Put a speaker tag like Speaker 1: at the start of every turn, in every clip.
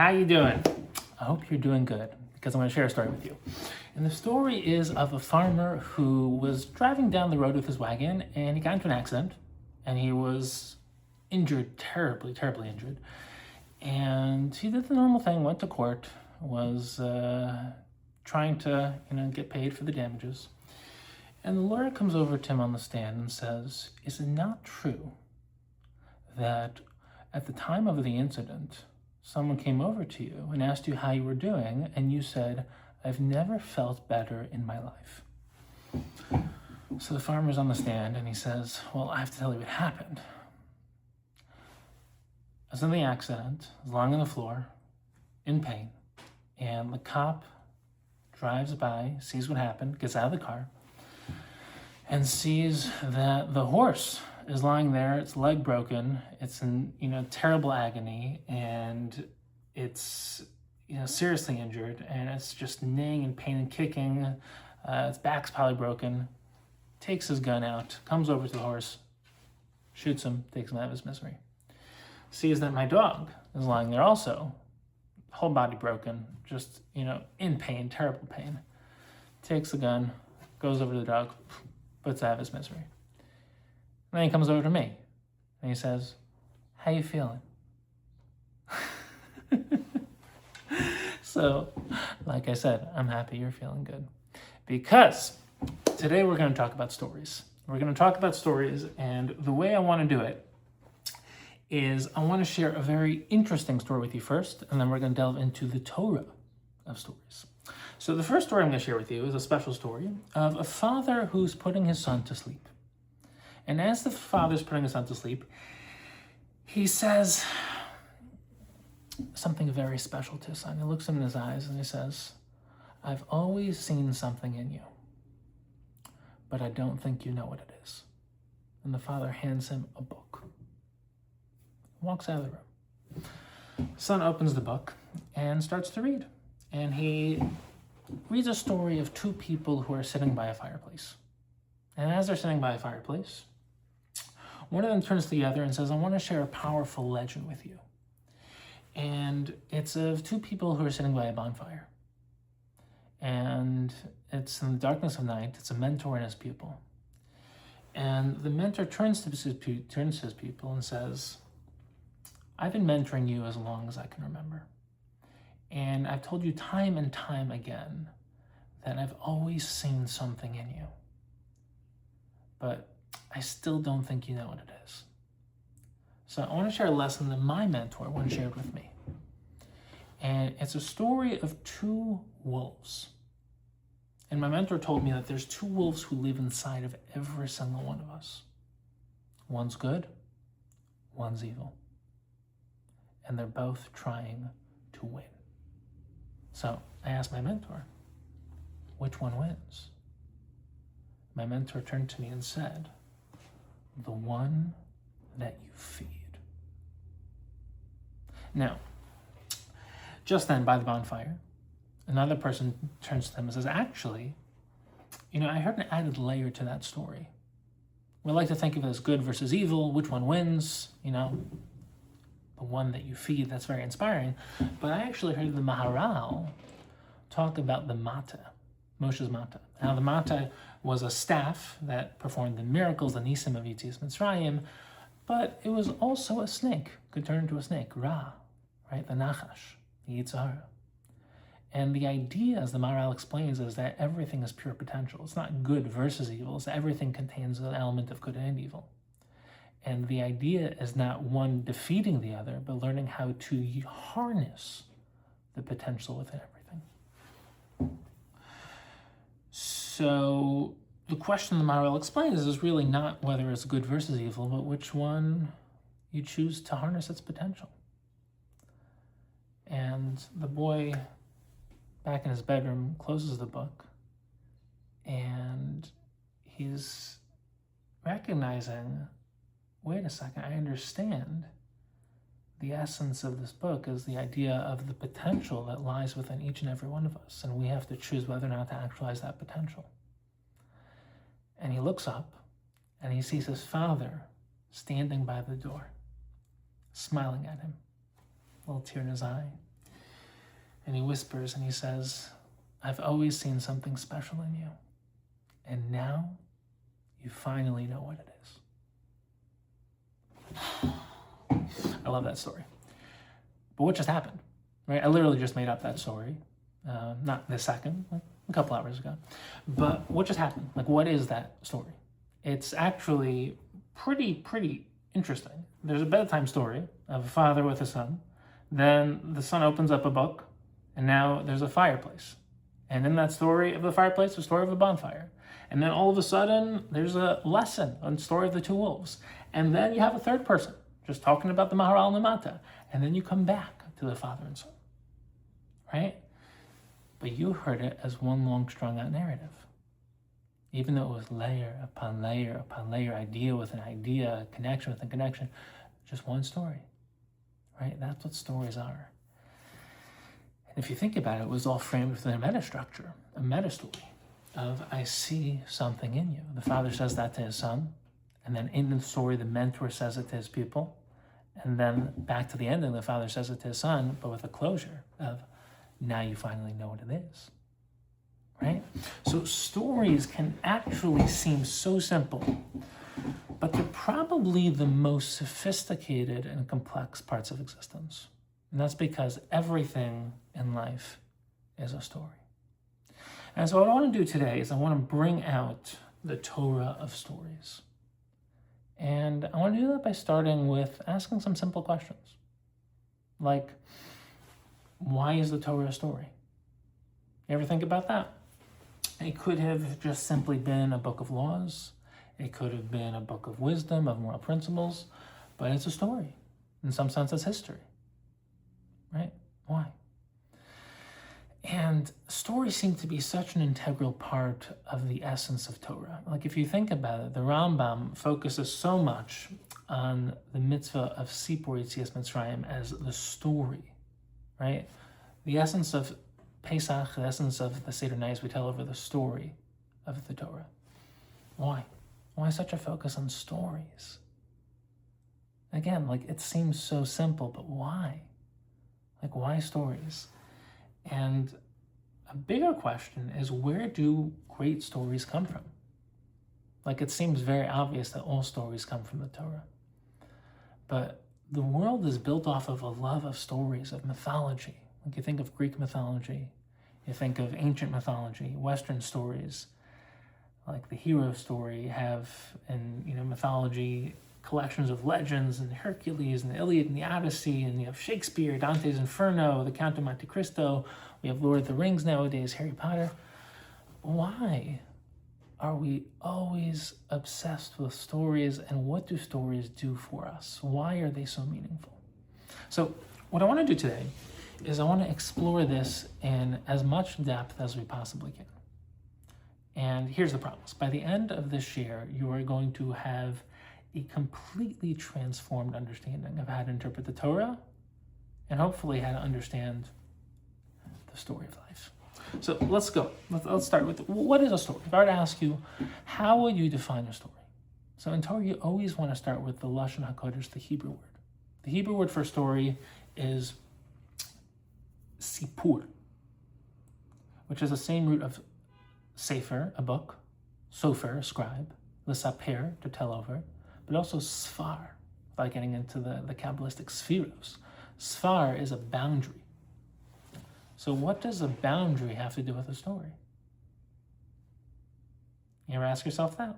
Speaker 1: How you doing? I hope you're doing good, because I'm going to share a story with you. And the story is of a farmer who was driving down the road with his wagon, and he got into an accident, and he was injured, terribly, terribly injured. And he did the normal thing, went to court, was trying to, get paid for the damages. And the lawyer comes over to him on the stand and says, "Is it not true that at the time of the incident, someone came over to you and asked you how you were doing, and you said, 'I've never felt better in my life'?" So the farmer's on the stand and he says, "Well, I have to tell you what happened. I was in the accident, I was lying on the floor, in pain, and the cop drives by, sees what happened, gets out of the car, and sees that the horse is lying there, its leg broken, it's in terrible agony, and it's seriously injured, and it's just neighing in pain and kicking, its back's probably broken," takes his gun out, comes over to the horse, shoots him, takes him out of his misery. Sees that my dog is lying there also, whole body broken, just in pain, terrible pain, takes the gun, goes over to the dog, puts it out of his misery. And then he comes over to me and he says, "How you feeling?" So, like I said, I'm happy you're feeling good, because today we're going to talk about stories. We're going to talk about stories, and the way I want to do it is I want to share a very interesting story with you first, and then we're going to delve into the Torah of stories. So the first story I'm going to share with you is a special story of a father who's putting his son to sleep. And as the father's putting his son to sleep, he says something very special to his son. He looks him in his eyes and he says, "I've always seen something in you, but I don't think you know what it is." And the father hands him a book. Walks out of the room. Son opens the book and starts to read. And he reads a story of two people who are sitting by a fireplace. And as they're sitting by a fireplace, one of them turns to the other and says, "I want to share a powerful legend with you." And it's of two people who are sitting by a bonfire. And it's in the darkness of night. It's a mentor and his pupil. And the mentor turns to his pupil and says, "I've been mentoring you as long as I can remember. And I've told you time and time again that I've always seen something in you. But I still don't think you know what it is. So I want to share a lesson that my mentor once shared with me. And it's a story of two wolves. And my mentor told me that there's two wolves who live inside of every single one of us. One's good, one's evil. And they're both trying to win." So I asked my mentor, "Which one wins?" My mentor turned to me and said, "The one that you feed." Now, just then by the bonfire, another person turns to them and says, "Actually, I heard an added layer to that story. We like to think of it as good versus evil, which one wins, the one that you feed." That's very inspiring. But I actually heard the Maharal talk about the Mata, Moshe's Mata. Now, the Mata was a staff that performed the miracles, the Nisim of Yetzias Mitzrayim, but it was also a snake, could turn into a snake, Ra, right? The Nachash, the Yitzhara. And the idea, as the Maharal explains, is that everything is pure potential. It's not good versus evil. It's everything contains an element of good and evil. And the idea is not one defeating the other, but learning how to harness the potential within everything. So the question the Maharal explains is really not whether it's good versus evil, but which one you choose to harness its potential. And the boy, back in his bedroom, closes the book, and he's recognizing, wait a second, I understand. The essence of this book is the idea of the potential that lies within each and every one of us, and we have to choose whether or not to actualize that potential. And he looks up, and he sees his father standing by the door, smiling at him, a little tear in his eye. And he whispers and he says, I've always seen something special in you. And now you finally know what it is. I love that story. But what just happened? Right? I literally just made up that story. Not this second, like a couple hours ago. But what just happened? Like, what is that story? It's actually pretty interesting. There's a bedtime story of a father with a son. Then the son opens up a book, and now there's a fireplace. And in that story of the fireplace, the story of a bonfire. And then all of a sudden, there's a lesson on the story of the two wolves. And then you have a third person just talking about the Maharal Namata. And then you come back to the father and son, right? But you heard it as one long, strung-out narrative. Even though it was layer upon layer upon layer, idea with an idea, connection with a connection, just one story, right? That's what stories are. And if you think about it, it was all framed within a meta structure, a meta story of, I see something in you. The father says that to his son, and then in the story, the mentor says it to his pupil, and then back to the ending, the father says it to his son, but with a closure of, now you finally know what it is, right? So stories can actually seem so simple, but they're probably the most sophisticated and complex parts of existence. And that's because everything in life is a story. And so what I want to do today is I want to bring out the Torah of stories. And I want to do that by starting with asking some simple questions. Like, why is the Torah a story? You ever think about that? It could have just simply been a book of laws. It could have been a book of wisdom, of moral principles, but it's a story. In some sense, it's history, right? Why? And stories seem to be such an integral part of the essence of Torah. Like, if you think about it, the Rambam focuses so much on the mitzvah of Sipur Yetzias Mitzrayim as the story, right? The essence of Pesach, the essence of the Seder nights we tell over the story of the Torah. Why? Why such a focus on stories? Again, like, it seems so simple, but why? Like, why stories? And a bigger question is, where do great stories come from? Like, it seems very obvious that all stories come from the Torah. But the world is built off of a love of stories, of mythology. Like, you think of Greek mythology, you think of ancient mythology, Western stories, like the hero story. You have in mythology collections of legends and Hercules and the Iliad and the Odyssey, and you have Shakespeare, Dante's Inferno, the Count of Monte Cristo. We have Lord of the Rings nowadays, Harry Potter. Why are we always obsessed with stories, and what do stories do for us? Why are they so meaningful? So what I want to do today is I want to explore this in as much depth as we possibly can. And here's the promise. By the end of this year, you are going to have a completely transformed understanding of how to interpret the Torah, and hopefully how to understand the story of life. So let's go. Let's start with, what is a story? If I were to ask you, how would you define a story? So in Torah, you always want to start with the Lashon HaKodesh, the Hebrew word. The Hebrew word for story is sipur, which is the same root of sefer, a book, sofer, a scribe, l'saper, to tell over, but also sfar, without getting into the Kabbalistic spheros. Sfar is a boundary. So what does a boundary have to do with a story? You ever ask yourself that?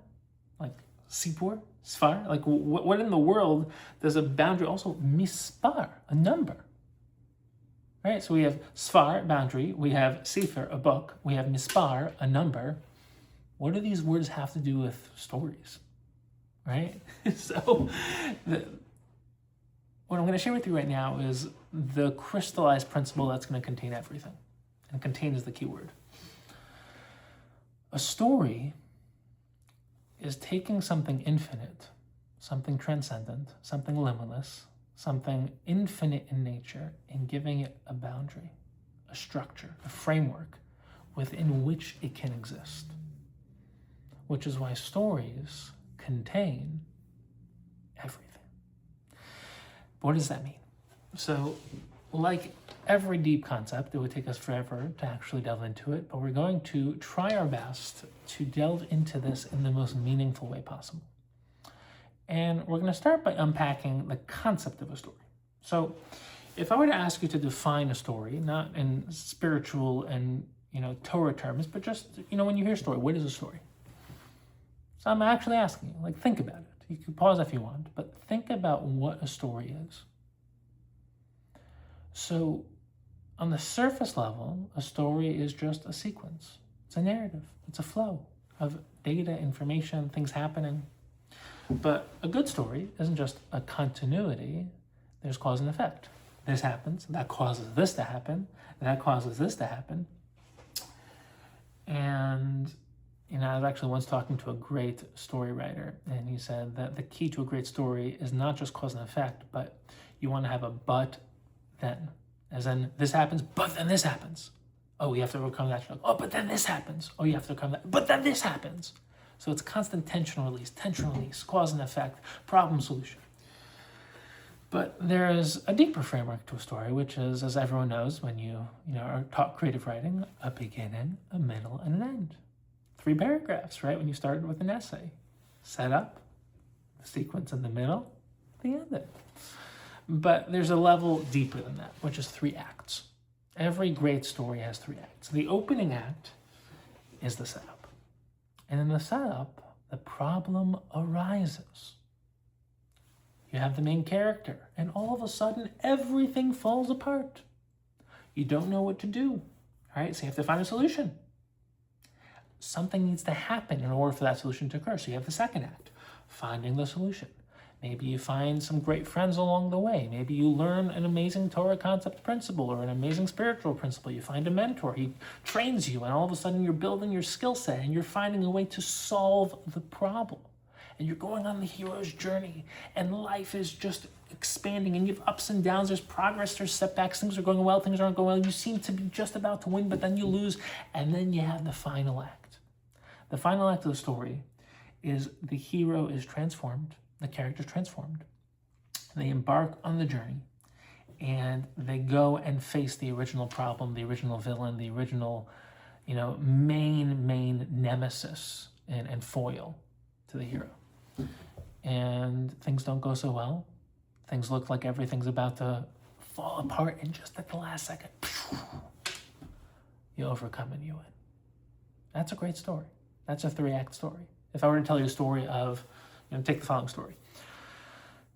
Speaker 1: Like, sipur, sfar? Like, what in the world does a boundary, also mispar, a number? Right, so we have sfar, boundary, we have sefer, a book, we have mispar, a number. What do these words have to do with stories? Right? So what I'm going to share with you right now is the crystallized principle that's going to contain everything. And contain is the key word. A story is taking something infinite, something transcendent, something limitless, something infinite in nature, and giving it a boundary, a structure, a framework within which it can exist. Which is why stories contain everything. What does that mean? So like every deep concept, it would take us forever to actually delve into it, but we're going to try our best to delve into this in the most meaningful way possible. And we're going to start by unpacking the concept of a story. So if I were to ask you to define a story, not in spiritual and Torah terms, but just, when you hear story, what is a story? So I'm actually asking you, think about it. You can pause if you want, but think about what a story is. So on the surface level, a story is just a sequence. It's a narrative. It's a flow of data, information, things happening. But a good story isn't just a continuity. There's cause and effect. This happens, that causes this to happen, that causes this to happen. And, I was actually once talking to a great story writer, and he said that the key to a great story is not just cause and effect, but you want to have a but then. As in, this happens, but then this happens. Oh, you have to overcome that. Oh, but then this happens. Oh, you have to overcome that. But then this happens. So it's constant tension release, cause and effect, problem solution. But there is a deeper framework to a story, which is, as everyone knows, when you are taught creative writing, a beginning, a middle, and an end. 3 paragraphs, right? When you started with an essay. Set up, the sequence in the middle, the end. But there's a level deeper than that, which is 3 acts. Every great story has 3 acts. The opening act is the setup. And in the setup, the problem arises. You have the main character, and all of a sudden, everything falls apart. You don't know what to do, right? So you have to find a solution. Something needs to happen in order for that solution to occur. So you have the second act, finding the solution. Maybe you find some great friends along the way. Maybe you learn an amazing Torah concept principle or an amazing spiritual principle. You find a mentor. He trains you, and all of a sudden you're building your skill set and you're finding a way to solve the problem. And you're going on the hero's journey, and life is just expanding, and you have ups and downs. There's progress, there's setbacks. Things are going well, things aren't going well. You seem to be just about to win, but then you lose. And then you have the final act. The final act of the story is the hero is transformed. The character's transformed. They embark on the journey, and they go and face the original problem, the original villain, the original, main nemesis and foil to the hero. And things don't go so well. Things look like everything's about to fall apart, and just at the last second, you overcome and you win. That's a great story. That's a 3-act story. If I were to tell you a story of, take the following story.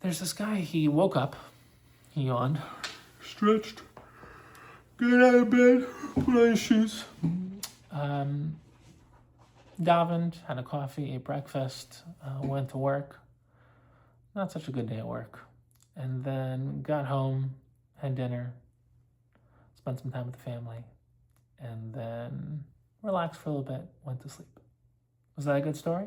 Speaker 1: There's this guy, he woke up, he yawned, stretched, got out of bed, put on his shoes, davened, had a coffee, ate breakfast, went to work. Not such a good day at work. And then got home, had dinner, spent some time with the family, and then relaxed for a little bit, went to sleep. Was that a good story?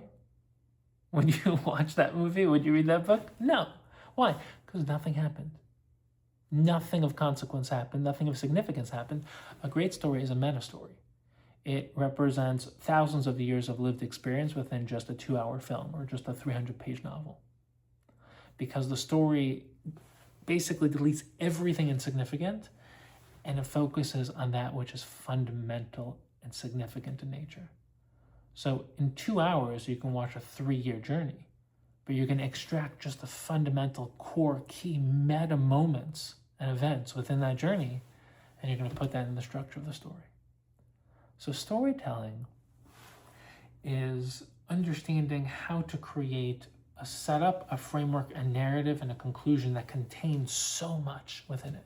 Speaker 1: Would you watch that movie? Would you read that book? No. Why? Because nothing happened. Nothing of consequence happened. Nothing of significance happened. A great story is a meta-story. It represents thousands of years of lived experience within just a 2-hour film or just a 300-page novel. Because the story basically deletes everything insignificant, and it focuses on that which is fundamental and significant in nature. So in 2 hours, you can watch a 3-year journey, but you can extract just the fundamental core key meta moments and events within that journey, and you're going to put that in the structure of the story. So storytelling is understanding how to create a setup, a framework, a narrative, and a conclusion that contains so much within it.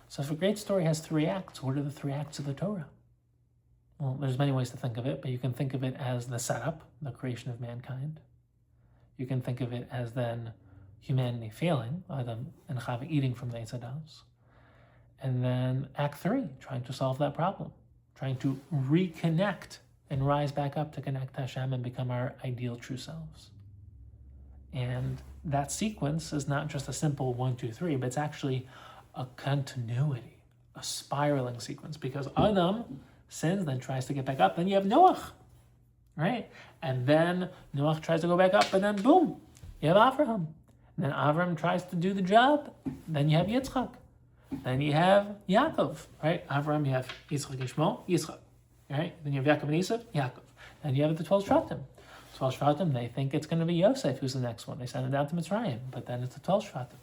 Speaker 1: So if a great story has 3 acts, what are the 3 acts of the Torah? Well, there's many ways to think of it, but you can think of it as the setup, the creation of mankind. You can think of it as then humanity failing, Adam and Chava eating from the Eitz Hadas. And then Act 3, trying to solve that problem, trying to reconnect and rise back up to connect to Hashem and become our ideal true selves. And that sequence is not just a simple 1, 2, 3, but it's actually a continuity, a spiraling sequence, because Adam sins, then tries to get back up. Then you have Noach, right? And then Noach tries to go back up, and then boom, you have Avraham. And then Avraham tries to do the job. Then you have Yitzchak. Then you have Yaakov, right? Avram, you have Yitzchak and Shmuel, Yitzchak, right? Then you have Yaakov and Esau, Yaakov. Then you have the 12 Shvatim. 12 Shvatim, they think it's going to be Yosef who's the next one. They send him down to Mitzrayim, but then it's the 12 Shvatim.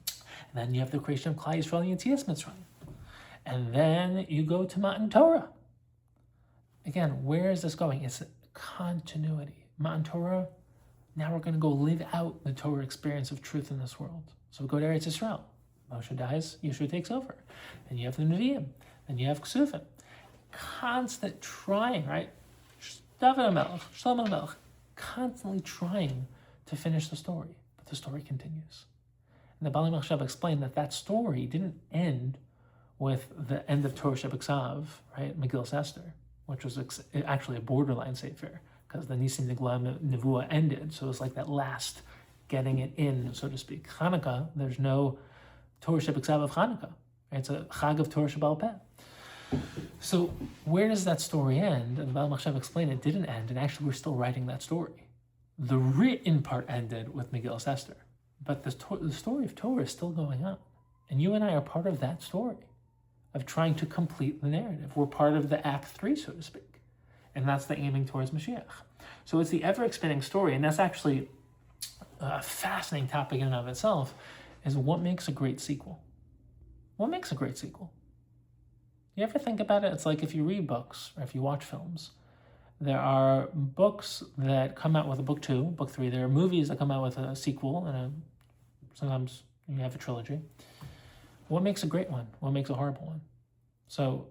Speaker 1: And then you have the creation of Klal Yisrael and Yetzias Mitzrayim. And then you go to Matan Torah. Again, where is this going? It's continuity. Matan Torah, now we're going to go live out the Torah experience of truth in this world. So we go to Eretz Yisrael. Moshe dies, Yeshua takes over. And you have the Nevi'im. And you have Ksufim. Constant trying, right? David HaMelech, Shlomo HaMelech, constantly trying to finish the story. But the story continues. And the Bali Machshav explained that story didn't end with the end of Torah Shebeksav, right? Megillas Esther, which was actually a borderline sefer, because the Nisim Nigla Nevuah ended. So it was like that last getting it in, so to speak. Hanukkah, there's no Torah Shebeksav of Hanukkah. Right? It's a Chag of Torah Shebal Peh. So where does that story end? And the Baal Machshav explained it didn't end, and actually we're still writing that story. The written part ended with Megillas Esther, but the story of Torah is still going on. And you and I are part of that story, of trying to complete the narrative. We're part of the Act 3, so to speak. And that's the aiming towards Mashiach. So it's the ever-expanding story, and that's actually a fascinating topic in and of itself, is what makes a great sequel? What makes a great sequel? You ever think about it? It's like if you read books or if you watch films, there are books that come out with a book 2, book 3. There are movies that come out with a sequel, and sometimes you have a trilogy. What makes a great one? What makes a horrible one? So,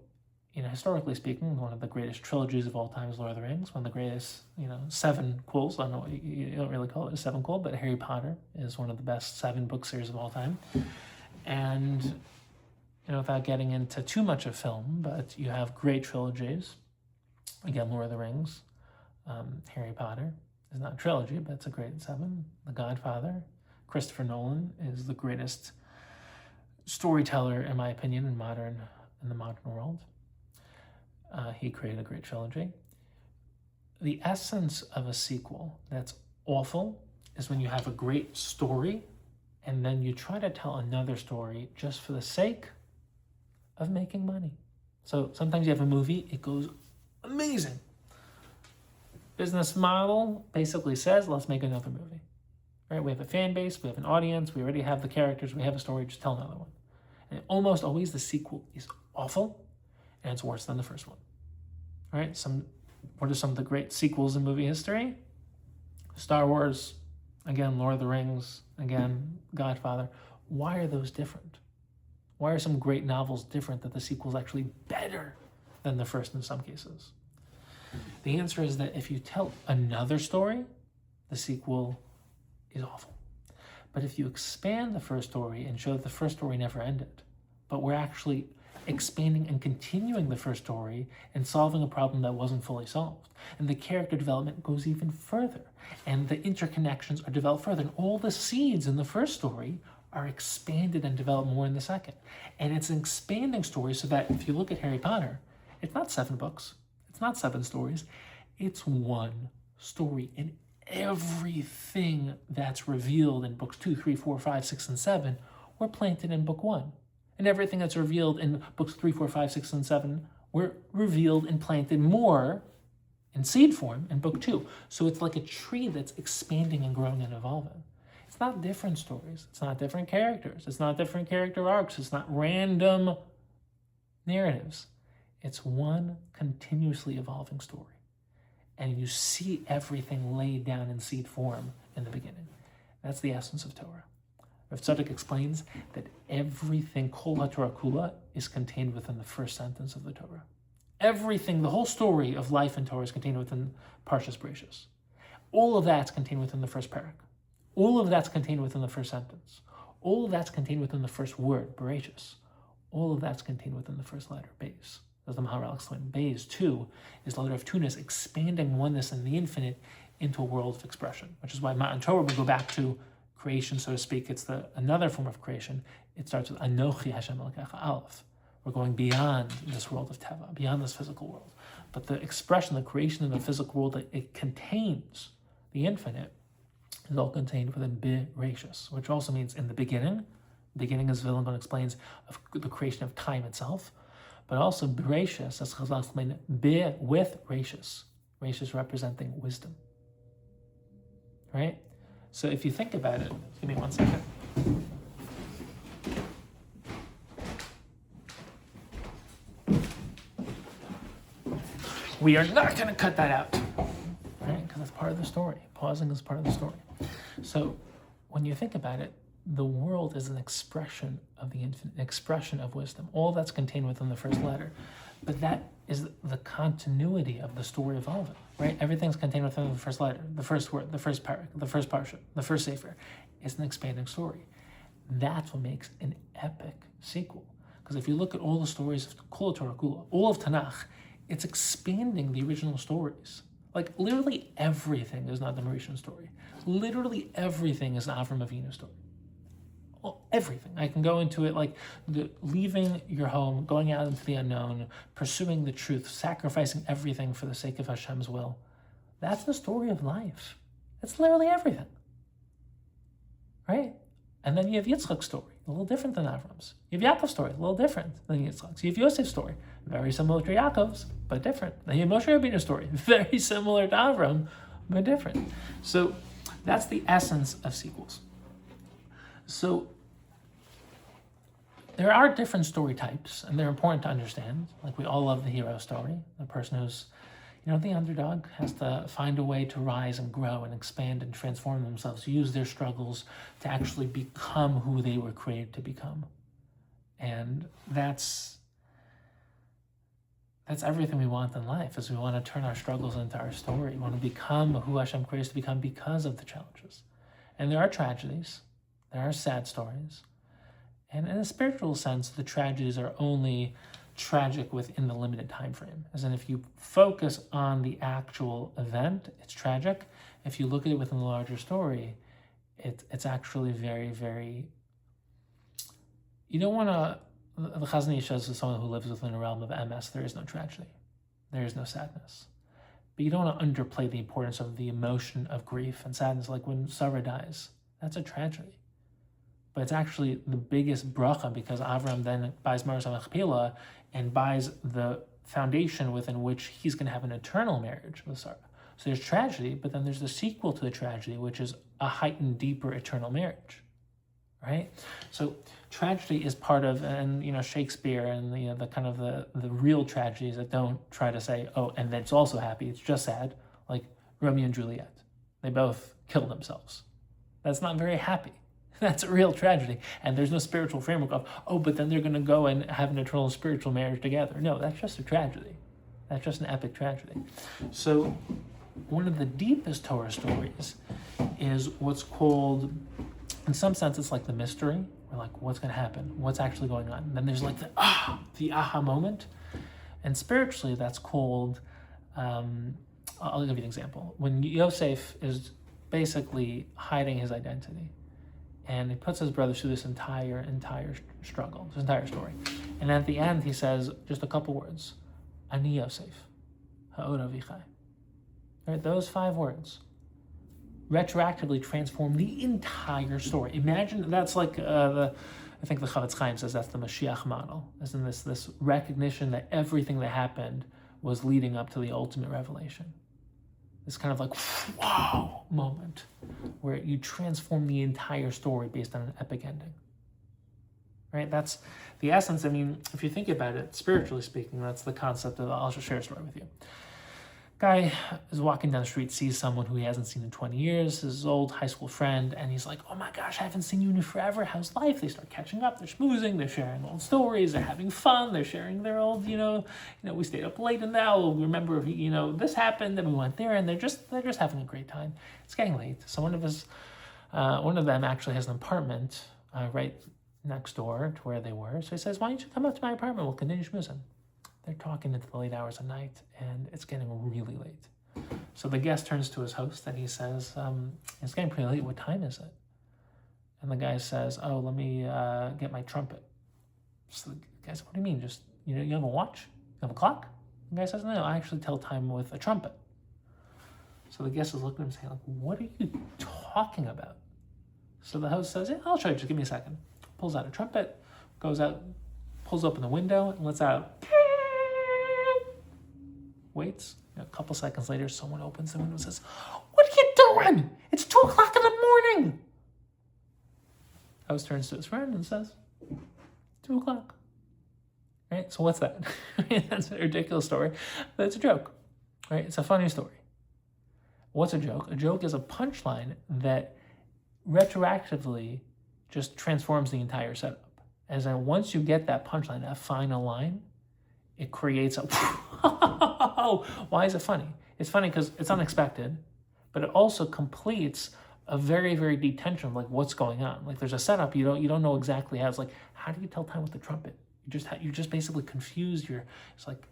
Speaker 1: historically speaking, one of the greatest trilogies of all time is Lord of the Rings. One of the greatest, 7 quills. I don't know, you don't really call it a 7 quill, but Harry Potter is one of the best 7 book series of all time. And without getting into too much of film, but you have great trilogies. Again, Lord of the Rings, Harry Potter is not a trilogy, but it's a great 7. The Godfather, Christopher Nolan is the greatest storyteller, in my opinion, in the modern world. He created a great trilogy. The essence of a sequel that's awful is when you have a great story and then you try to tell another story just for the sake of making money. So sometimes you have a movie, it goes amazing. Business model basically says, let's make another movie. Right? We have a fan base, we have an audience, we already have the characters, we have a story, just tell another one. And almost always the sequel is awful and it's worse than the first one. Right? What are some of the great sequels in movie history? Star Wars, again, Lord of the Rings, again, Godfather. Why are those different? Why are some great novels different that the sequel is actually better than the first in some cases? The answer is that if you tell another story, the sequel is awful. But if you expand the first story and show that the first story never ended, but we're actually expanding and continuing the first story and solving a problem that wasn't fully solved, and the character development goes even further, and the interconnections are developed further, and all the seeds in the first story are expanded and developed more in the second. And it's an expanding story so that if you look at Harry Potter, it's not 7 books, it's not 7 stories, it's one story. And everything that's revealed in books 2, 3, 4, 5, 6, and 7 were planted in book 1. And everything that's revealed in books 3, 4, 5, 6, and 7 were revealed and planted more in seed form in book 2. So it's like a tree that's expanding and growing and evolving. It's not different stories. It's not different characters. It's not different character arcs. It's not random narratives. It's one continuously evolving story. And you see everything laid down in seed form in the beginning. That's the essence of Torah. Rav Tzadok explains that everything, Kol HaTorah Kula, is contained within the first sentence of the Torah. Everything, the whole story of life in Torah is contained within Parshas Bereishis. All of that's contained within the first parak. All of that's contained within the first sentence. All of that's contained within the first word, Bereishis. All of that's contained within the first letter, Beis. As the Maharal explained, Beis, too, is the letter of Tunis, expanding oneness in the infinite into a world of expression, which is why Matan Torah would go back to creation, so to speak. It's another form of creation. It starts with Anochi Hashem Elokecha Aleph. We're going beyond this world of Teva, beyond this physical world. But the expression, the creation in the physical world, it contains the infinite, is all contained within Bereishis, which also means in the beginning, Beginning is Vilna explains of the creation of time itself, but also Bereshis, as Chazal explained, be with Rashis. Rashis representing wisdom. Right? So if you think about it, give me 1 second. We are not going to cut that out, right? Because it's part of the story. Pausing is part of the story. So when you think about it, the world is an expression of the infinite, an expression of wisdom. All that's contained within the first letter. But that is the continuity of the story evolving, right? Everything's contained within the first letter, the first word, the first parak, the first parsha, the first sefer. It's an expanding story. That's what makes an epic sequel. Because if you look at all the stories of Kol Torah Kula, all of Tanakh, it's expanding the original stories. Like literally everything is not the Mauritian story. Literally everything is an Avram Avinu story. Well, everything. I can go into it like leaving your home, going out into the unknown, pursuing the truth, sacrificing everything for the sake of Hashem's will. That's the story of life. It's literally everything. Right? And then you have Yitzchak's story, a little different than Avram's. You have Yaakov's story, a little different than Yitzchak's. You have Yosef's story, very similar to Yaakov's, but different. Then you have Moshe Rabbeinu's story, very similar to Avram, but different. So that's the essence of sequels. So there are different story types, and they're important to understand. Like we all love the hero story, the person who's, the underdog has to find a way to rise and grow and expand and transform themselves, use their struggles to actually become who they were created to become. And that's everything we want in life, is we want to turn our struggles into our story. We want to become who Hashem created us to become because of the challenges. And there are tragedies, there are sad stories. And in a spiritual sense, the tragedies are only tragic within the limited time frame. As in, if you focus on the actual event, it's tragic. If you look at it within the larger story, it's actually very, very... You don't want to... The Chazon Ish says, as someone who lives within a realm of MS, there is no tragedy. There is no sadness. But you don't want to underplay the importance of the emotion of grief and sadness. Like when Sarah dies, that's a tragedy. But it's actually the biggest bracha, because Avram then buys Maris HaMachpelah and buys the foundation within which he's going to have an eternal marriage with Sarah. So there's tragedy, but then there's the sequel to the tragedy, which is a heightened, deeper eternal marriage, right? So tragedy is part of, and Shakespeare and the kind of the real tragedies that don't try to say, oh, and it's also happy, it's just sad, like Romeo and Juliet. They both killed themselves. That's not very happy. That's a real tragedy. And there's no spiritual framework of, oh, but then they're going to go and have an eternal spiritual marriage together. No, that's just a tragedy. That's just an epic tragedy. So one of the deepest Torah stories is what's called, in some sense, it's like the mystery. We're like, what's going to happen? What's actually going on? And then there's like the aha moment. And spiritually, that's called, I'll give you an example. When Yosef is basically hiding his identity, and he puts his brothers through this entire struggle, this entire story. And at the end, he says just a couple words. Ani Yosef, ha'od avichai. Right, those 5 words retroactively transform the entire story. Imagine that's like I think the Chavetz Chaim says that's the Mashiach model, as in this recognition that everything that happened was leading up to the ultimate revelation. This kind of like, wow moment where you transform the entire story based on an epic ending. Right? That's the essence. I mean, if you think about it, spiritually speaking, that's the concept of, I'll just share a story with you. Guy is walking down the street, sees someone who he hasn't seen in 20 years, his old high school friend, and he's like, oh my gosh, I haven't seen you in forever. How's life? They start catching up, they're schmoozing, they're sharing old stories, they're having fun, they're sharing their old, we stayed up late and now we remember, this happened and we went there, and they're just having a great time. It's getting late. So one of them actually has an apartment right next door to where they were. So he says, why don't you come up to my apartment? We'll continue schmoozing. They're talking into the late hours of night, and it's getting really late. So the guest turns to his host and he says, it's getting pretty late. What time is it? And the guy says, oh, let me get my trumpet. So the guy says, what do you mean? Just, you have a watch? You have a clock? The guy says, no, I actually tell time with a trumpet. So the guest is looking at him saying, like, what are you talking about? So the host says, yeah, I'll show you. Just give me a second. pulls out a trumpet, goes out, pulls open the window, and lets out, waits. A couple seconds later, someone opens the window and says, "What are you doing? It's 2 o'clock in the morning." House turns to his friend and says, 2 o'clock. Right? So what's that? That's a ridiculous story, but it's a joke. Right? It's a funny story. What's a joke? A joke is a punchline that retroactively just transforms the entire setup. As in, once you get that punchline, that final line, it creates a why is it funny? It's funny because it's unexpected, but it also completes a very, very deep tension of like what's going on. Like there's a setup you don't know exactly how. It's like, how do you tell time with the trumpet? You just basically confused it's like,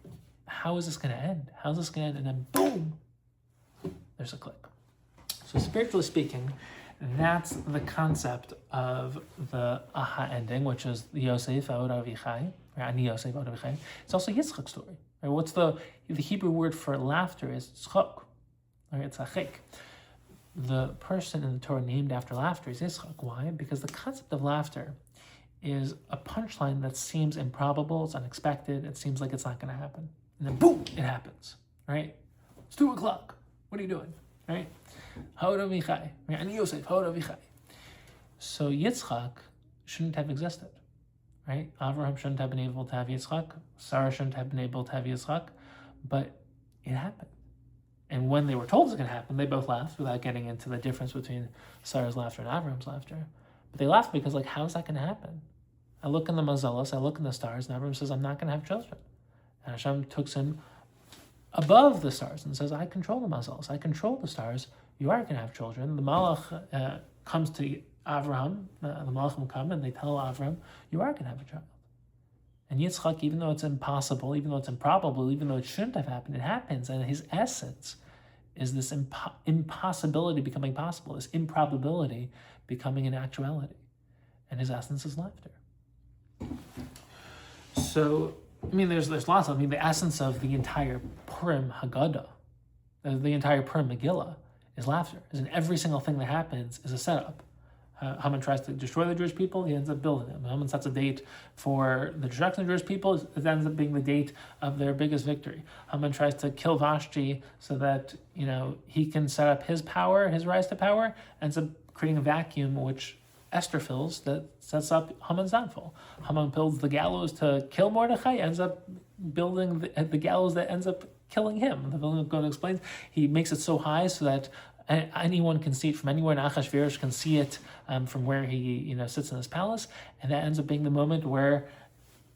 Speaker 1: how is this going to end? How's this going to end? And then boom, there's a click. So spiritually speaking, that's the concept of the aha ending, which is Yosef V'od Avichai, or Ani Yosef V'od Avichai. It's also Yitzchak's story. Right? What's the Hebrew word for laughter is tzchok. Right? It's achik. The person in the Torah named after laughter is Yitzchak. Why? Because the concept of laughter is a punchline that seems improbable, it's unexpected, it seems like it's not going to happen. And then boom, it happens. Right? It's 2 o'clock. What are you doing? Right? V'od Avichai. Ani Yosef V'od Avichai. So Yitzchak shouldn't have existed. Right? Avraham shouldn't have been able to have Yitzchak. Sarah shouldn't have been able to have Yitzchak. But it happened. And when they were told it was going to happen, they both laughed without getting into the difference between Sarah's laughter and Avraham's laughter. But they laughed because, like, how's that going to happen? I look in the Mazalas, I look in the stars, and Avram says, I'm not going to have children. And Hashem takes him above the stars and says, I control the Mazalas, I control the stars, you are going to have children. The Malach comes to Avraham, the Malachim come, and they tell Avram, you are going to have a child. And Yitzchak, even though it's impossible, even though it's improbable, even though it shouldn't have happened, it happens. And his essence is this impossibility becoming possible, this improbability becoming an actuality. And his essence is laughter. So, I mean, there's lots of, the essence of the entire Purim Haggadah, the entire Purim Megillah is laughter. As in every single thing that happens is a setup. Haman tries to destroy the Jewish people, he ends up building them. Haman sets a date for the destruction of the Jewish people, it ends up being the date of their biggest victory. Haman tries to kill Vashti so that, he can set up his power, his rise to power, ends up creating a vacuum which Esther fills that sets up Haman's downfall. Haman builds the gallows to kill Mordechai, ends up building the gallows that ends up killing him. The Vilna Gaon explains, he makes it so high so that anyone can see it from anywhere, and Achashverosh can see it from where he sits in his palace, and that ends up being the moment where,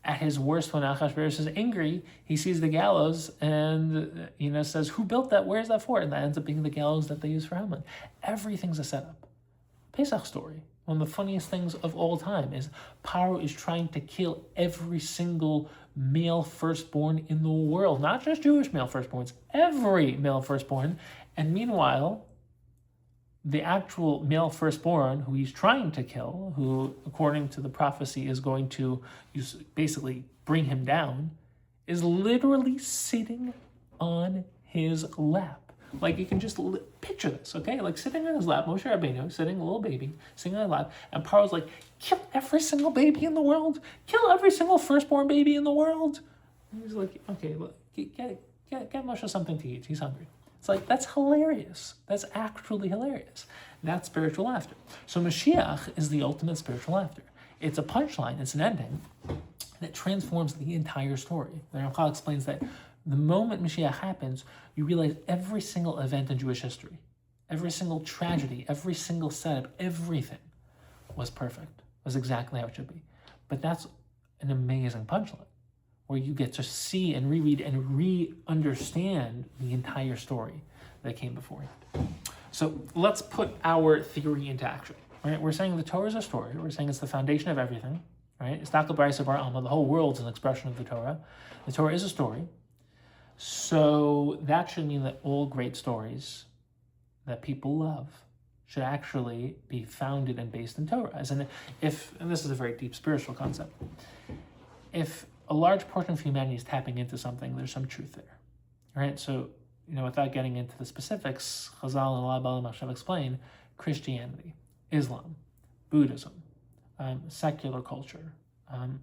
Speaker 1: at his worst, when Achashverosh is angry, he sees the gallows and says, "Who built that? Where's that for?" And that ends up being the gallows that they use for Haman. Everything's a setup. Pesach story. One of the funniest things of all time is Paro is trying to kill every single male firstborn in the world, not just Jewish male firstborns, every male firstborn, and meanwhile, the actual male firstborn who he's trying to kill, who, according to the prophecy, is going to basically bring him down, is literally sitting on his lap. Like, you can just picture this, okay? Like, sitting on his lap, Moshe Rabbeinu, sitting, a little baby, sitting on his lap, and Paro's like, kill every single baby in the world. Kill every single firstborn baby in the world. And he's like, okay, look, get Moshe something to eat. He's hungry. It's like, that's hilarious. That's actually hilarious. That's spiritual laughter. So Mashiach is the ultimate spiritual laughter. It's a punchline, it's an ending that transforms the entire story. The Ramchal explains that the moment Mashiach happens, you realize every single event in Jewish history, every single tragedy, every single setup, everything was perfect, was exactly how it should be. But that's an amazing punchline, where you get to see and reread and re-understand the entire story that came beforehand. So let's put our theory into action. Right? We're saying the Torah is a story. We're saying it's the foundation of everything. Right? It's Istakal B'Risa Bar Alma. The whole world's an expression of the Torah. The Torah is a story. So that should mean that all great stories that people love should actually be founded and based in Torah. As in, and this is a very deep spiritual concept, if a large portion of humanity is tapping into something, there's some truth there, right? So, without getting into the specifics, Chazal and Allah explain Christianity, Islam, Buddhism, secular culture,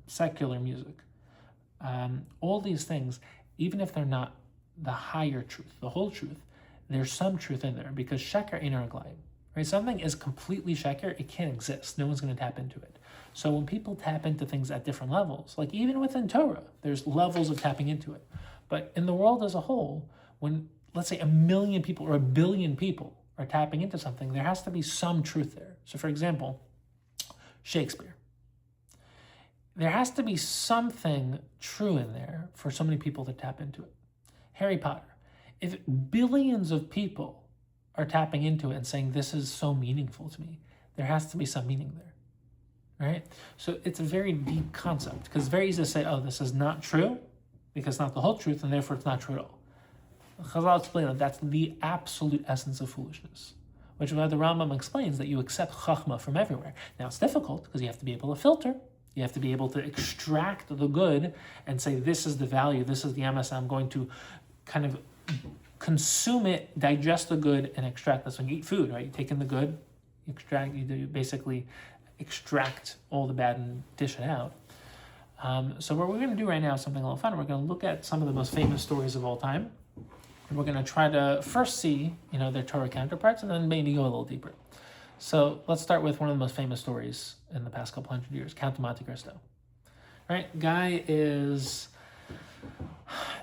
Speaker 1: secular music. All these things, even if they're not the higher truth, the whole truth, there's some truth in there, because sheker ein raglayim, right? Something is completely sheker, it can't exist. No one's going to tap into it. So when people tap into things at different levels, like even within Torah, there's levels of tapping into it. But in the world as a whole, when let's say 1 million people or 1 billion people are tapping into something, there has to be some truth there. So for example, Shakespeare. There has to be something true in there for so many people to tap into it. Harry Potter. If billions of people are tapping into it and saying, this is so meaningful to me, there has to be some meaning there, right? So it's a very deep concept, because it's very easy to say, oh, this is not true, because it's not the whole truth, and therefore it's not true at all. Chazal explain that that's the absolute essence of foolishness, which is why the Rambam explains that you accept chachma from everywhere. Now it's difficult, because you have to be able to filter. You have to be able to extract the good and say, this is the value, this is the emes, I'm going to kind of consume it, digest the good, and extract this. When you eat food, right? You take in the good, you basically extract all the bad and dish it out. So what we're going to do right now is something a little fun. We're going to look at some of the most famous stories of all time. And we're going to try to first see, their Torah counterparts, and then maybe go a little deeper. So let's start with one of the most famous stories in the past couple hundred years, Count of Monte Cristo. Right? Guy is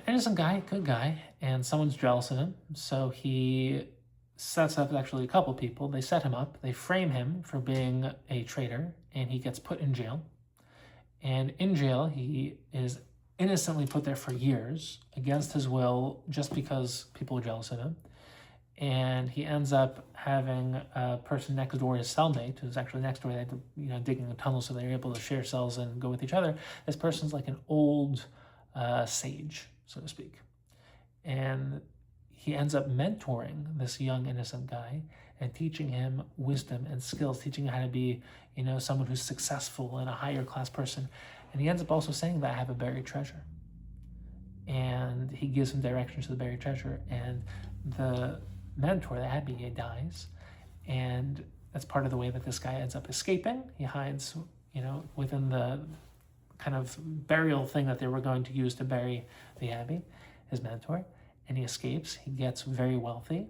Speaker 1: innocent guy, good guy, and someone's jealous of him. So he sets up actually a couple people. They set him up, they frame him for being a traitor, and he gets put in jail. And in jail, he is innocently put there for years against his will, just because people are jealous of him. And he ends up having a person next door, his cellmate, who's actually next door. They had to, digging a tunnel so they're able to share cells and go with each other. This person's like an old sage, so to speak. And he ends up mentoring this young innocent guy and teaching him wisdom and skills, teaching him how to be, someone who's successful and a higher class person. And he ends up also saying that I have a buried treasure. And he gives him directions to the buried treasure. And the mentor, the Abbé, dies, and that's part of the way that this guy ends up escaping. He hides, within the kind of burial thing that they were going to use to bury the Abbé, his mentor, and he escapes. He gets very wealthy,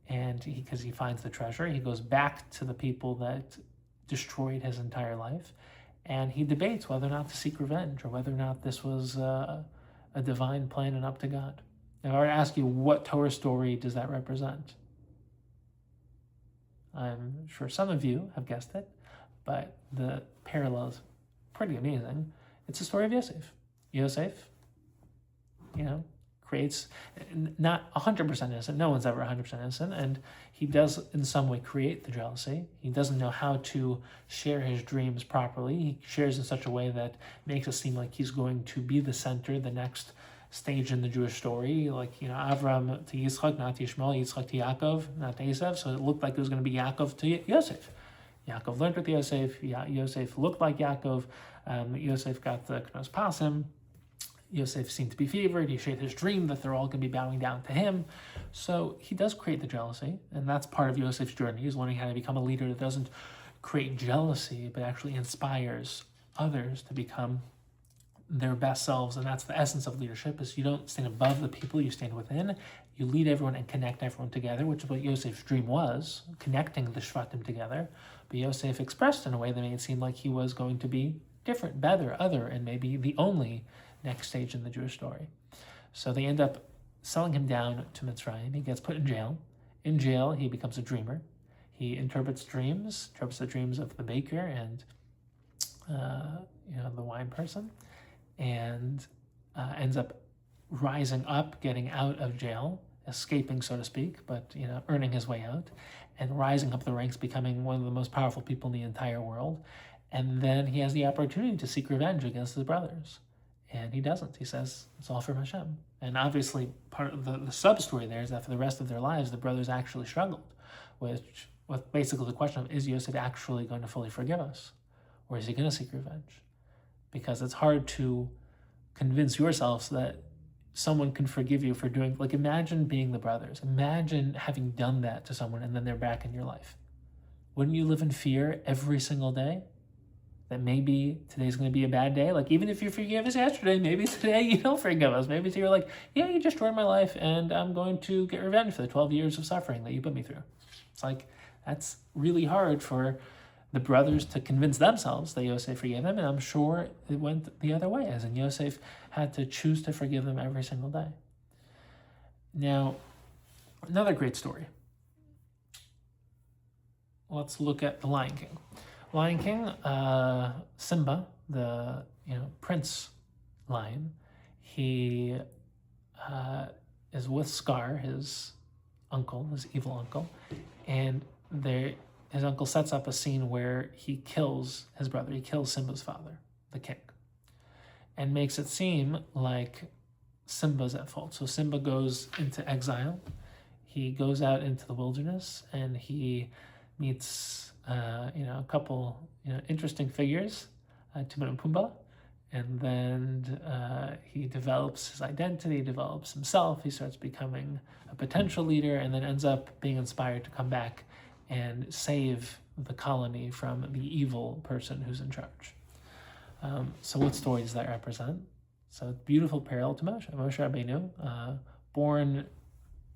Speaker 1: and because he finds the treasure, he goes back to the people that destroyed his entire life, and he debates whether or not to seek revenge, or whether or not this was a divine plan and up to God. If I were to ask you, what Torah story does that represent? I'm sure some of you have guessed it, but the parallel is pretty amazing. It's the story of Yosef. Yosef, creates, not 100% innocent, no one's ever 100% innocent, and he does in some way create the jealousy. He doesn't know how to share his dreams properly. He shares in such a way that makes it seem like he's going to be the center, the next stage in the Jewish story, like, Avram to Yitzchak, not to Ishmael, Yitzchak to Yaakov, not to Esav, so it looked like it was going to be Yaakov to Yosef. Yaakov learned with Yosef, Yosef looked like Yaakov, Yosef got the Knos Pasim, Yosef seemed to be favored, he shared his dream that they're all going to be bowing down to him, so he does create the jealousy, and that's part of Yosef's journey. He's learning how to become a leader that doesn't create jealousy, but actually inspires others to become their best selves. And that's the essence of leadership, is you don't stand above the people, you stand within. You lead everyone and connect everyone together, which is what Yosef's dream was, connecting the Shvatim together. But Yosef expressed in a way that made it seem like he was going to be different, better, other, and maybe the only next stage in the Jewish story. So they end up selling him down to Mitzrayim. He gets put in jail. In jail, he becomes a dreamer. He interprets the dreams of the baker and the wine person, and ends up rising up, getting out of jail, escaping, so to speak, but earning his way out, and rising up the ranks, becoming one of the most powerful people in the entire world. And then he has the opportunity to seek revenge against his brothers, and he doesn't. He says it's all from Hashem. And obviously, part of the sub-story there is that for the rest of their lives, the brothers actually struggled with basically the question of, is Yosef actually going to fully forgive us, or is he going to seek revenge? Because it's hard to convince yourselves that someone can forgive you for doing, like, imagine being the brothers. Imagine having done that to someone and then they're back in your life. Wouldn't you live in fear every single day? that maybe today's going to be a bad day. Like, even if you forgave us yesterday, maybe today you don't forgive us. Maybe today you're like, yeah, you destroyed my life and I'm going to get revenge for the 12 years of suffering that you put me through. It's like, that's really hard for the brothers to convince themselves that Yosef forgave them, and I'm sure it went the other way, as in Yosef had to choose to forgive them every single day. Now, another great story. Let's look at the Lion King. Lion King, Simba, the Prince Lion, he is with Scar, his uncle, his evil uncle, and his uncle sets up a scene where he kills his brother. He kills Simba's father, the king, and makes it seem like Simba's at fault. So Simba goes into exile. He goes out into the wilderness and he meets a couple interesting figures, Timon and Pumbaa, and then he develops his identity, develops himself. He starts becoming a potential leader, and then ends up being inspired to come back and save the colony from the evil person who's in charge. So what story does that represent? So beautiful parallel to Moshe. Moshe Rabbeinu, born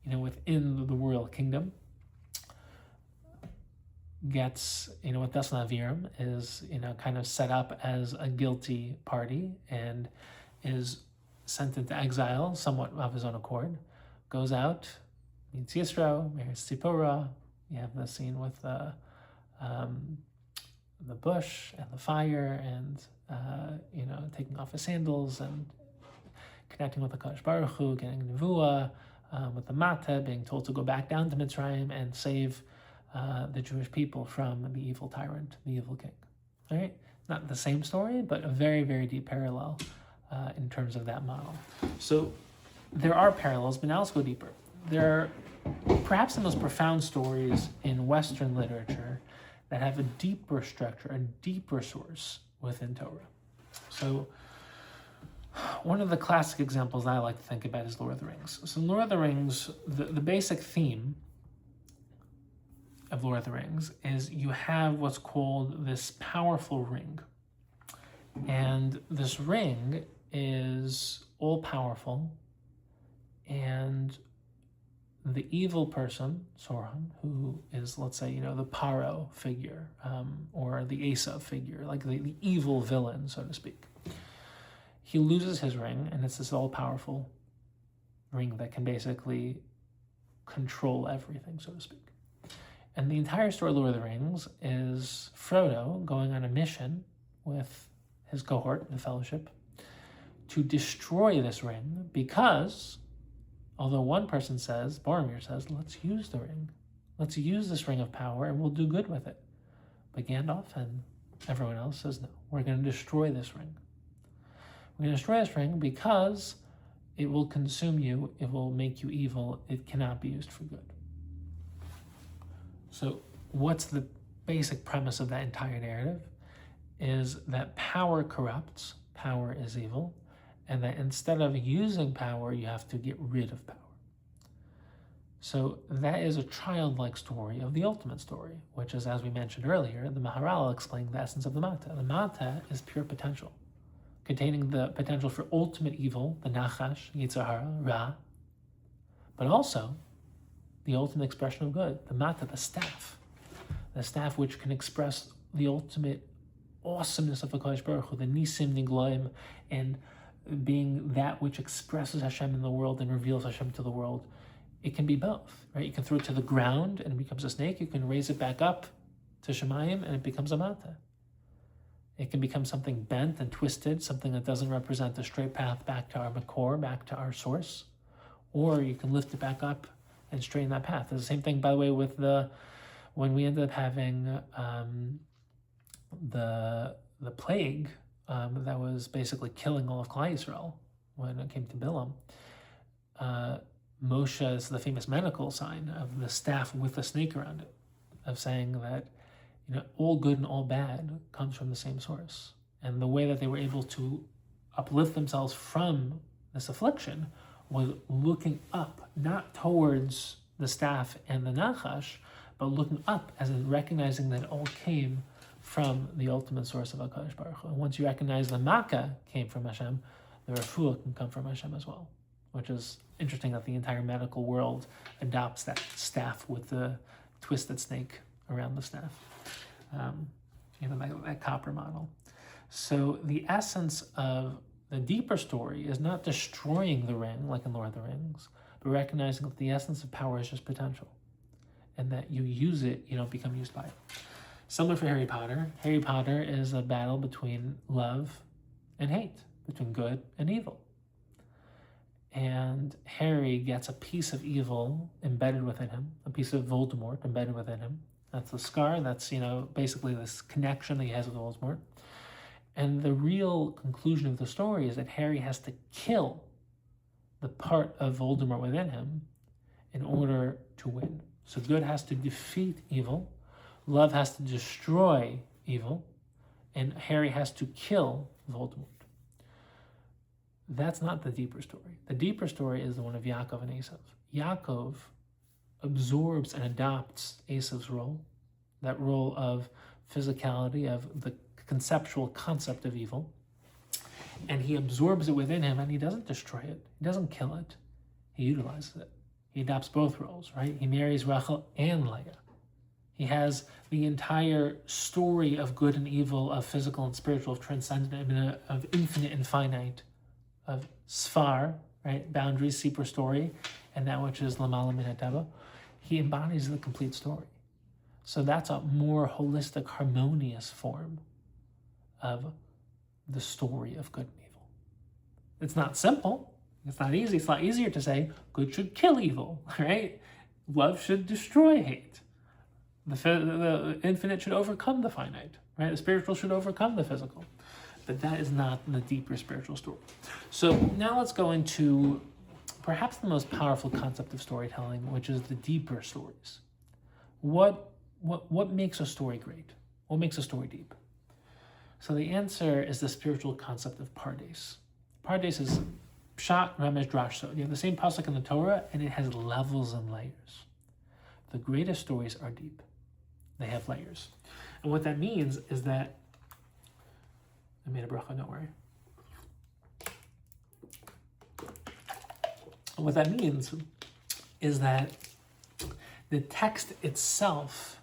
Speaker 1: within the royal kingdom, gets, with Desna Aviram, is, kind of set up as a guilty party and is sent into exile somewhat of his own accord, goes out, meets Yisro, marries Tzipporah. You have the scene with the bush and the fire and, taking off his sandals and connecting with the Kadosh Baruch Hu, getting Nevuah, with the Mata, being told to go back down to Mitzrayim and save the Jewish people from the evil tyrant, the evil king. All right? Not the same story, but a very, very deep parallel in terms of that model. So there are parallels, but now let's go deeper. There are perhaps the most profound stories in Western literature that have a deeper structure, a deeper source within Torah. So one of the classic examples I like to think about is Lord of the Rings. So in Lord of the Rings, the basic theme of Lord of the Rings is you have what's called this powerful ring. And this ring is all-powerful, and the evil person, Sauron, who is, let's say, the Paro figure, or the Asa figure, like the evil villain, so to speak. He loses his ring, and it's this all-powerful ring that can basically control everything, so to speak. And the entire story of Lord of the Rings is Frodo going on a mission with his cohort, the Fellowship, to destroy this ring because, although one person says, Boromir says, let's use the ring. Let's use this ring of power and we'll do good with it. But Gandalf and everyone else says, no, we're going to destroy this ring. We're going to destroy this ring because it will consume you, it will make you evil, it cannot be used for good. So what's the basic premise of that entire narrative? Is that power corrupts, power is evil, and that instead of using power, you have to get rid of power. So that is a childlike story of the ultimate story, which is, as we mentioned earlier, the Maharal explained the essence of the Mata. The Mata is pure potential, containing the potential for ultimate evil, the Nachash, Yetzer Hara, Ra, but also the ultimate expression of good, the Mata, the staff which can express the ultimate awesomeness of HaKadosh Baruch Hu, the Nisim Nigloim, and being that which expresses Hashem in the world and reveals Hashem to the world. It can be both, right? You can throw it to the ground and it becomes a snake. You can raise it back up to Shemayim and it becomes a Mata. It can become something bent and twisted, something that doesn't represent the straight path back to our Makor, back to our source. Or you can lift it back up and straighten that path. It's the same thing, by the way, with when we ended up having the plague that was basically killing all of Klal Yisrael when it came to Bilam. Moshe is the famous medical sign of the staff with a snake around it, of saying that all good and all bad comes from the same source. And the way that they were able to uplift themselves from this affliction was looking up, not towards the staff and the Nachash, but looking up, as in recognizing that it all came from the ultimate source of HaKadosh Baruch Hu. And once you recognize the Makkah came from Hashem, the refuah can come from Hashem as well, which is interesting that the entire medical world adopts that staff with the twisted snake around the staff, that copper model. So the essence of the deeper story is not destroying the ring like in Lord of the Rings, but recognizing that the essence of power is just potential, and that you use it, you don't become used by it. Similar for Harry Potter. Harry Potter is a battle between love and hate, between good and evil. And Harry gets a piece of evil embedded within him, a piece of Voldemort embedded within him. That's the scar. That's, basically this connection that he has with Voldemort. And the real conclusion of the story is that Harry has to kill the part of Voldemort within him in order to win. So good has to defeat evil, love has to destroy evil, and Harry has to kill Voldemort. That's not the deeper story. The deeper story is the one of Yaakov and Esav. Yaakov absorbs and adopts Esav's role, that role of physicality, of the conceptual concept of evil, and he absorbs it within him, and he doesn't destroy it. He doesn't kill it. He utilizes it. He adopts both roles, right? He marries Rachel and Leah. He has the entire story of good and evil, of physical and spiritual, of transcendent, of infinite and finite, of Sfar, right? Boundaries, Sipur story, and that which is Lamala Min HaTeva. He embodies the complete story. So that's a more holistic, harmonious form of the story of good and evil. It's not simple. It's not easy. It's a lot easier to say good should kill evil, right? Love should destroy hate. The infinite should overcome the finite, right? The spiritual should overcome the physical. But that is not the deeper spiritual story. So now let's go into perhaps the most powerful concept of storytelling, which is the deeper stories. What makes a story great? What makes a story deep? So the answer is the spiritual concept of Pardes. Pardes is Pshat, Ramesh, Drash. So you have the same pasuk in the Torah, and it has levels and layers. The greatest stories are deep. They have layers. And what that means is that, I made a bracha, don't worry. And what that means is that the text itself